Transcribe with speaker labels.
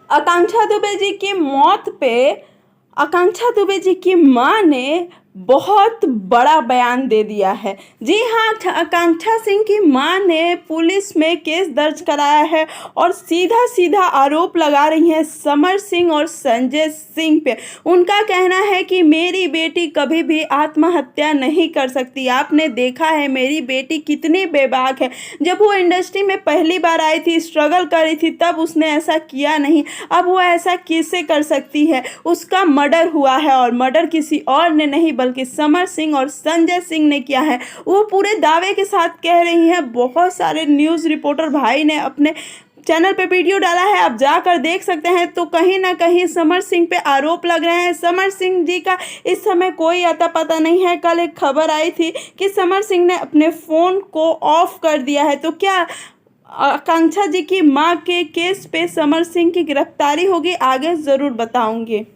Speaker 1: आकांक्षा दुबे जी की मौत पे आकांक्षा दुबे जी की मां ने बहुत बड़ा बयान दे दिया है। जी हाँ, आकांक्षा सिंह की मां ने पुलिस में केस दर्ज कराया है और सीधा सीधा आरोप लगा रही हैं समर सिंह और संजय सिंह पे। उनका कहना है कि मेरी बेटी कभी भी आत्महत्या नहीं कर सकती। आपने देखा है मेरी बेटी कितनी बेबाक है। जब वो इंडस्ट्री में पहली बार आई थी, स्ट्रगल कर रही थी, तब उसने ऐसा किया नहीं। अब वो ऐसा कैसे कर सकती है? उसका मर्डर हुआ है और मर्डर किसी और ने नहीं बल्कि समर सिंह और संजय सिंह ने किया है। वो पूरे दावे के साथ कह रही हैं। बहुत सारे न्यूज़ रिपोर्टर भाई ने अपने चैनल पे वीडियो डाला है, आप जाकर देख सकते हैं। तो कहीं ना कहीं समर सिंह पे आरोप लग रहे हैं। समर सिंह जी का इस समय कोई अता पता नहीं है। कल एक खबर आई थी कि समर सिंह ने अपने फ़ोन को ऑफ कर दिया है। तो क्या आकांक्षा जी की मां के केस पे समर सिंह की गिरफ्तारी होगी? आगे ज़रूर बताऊंगी।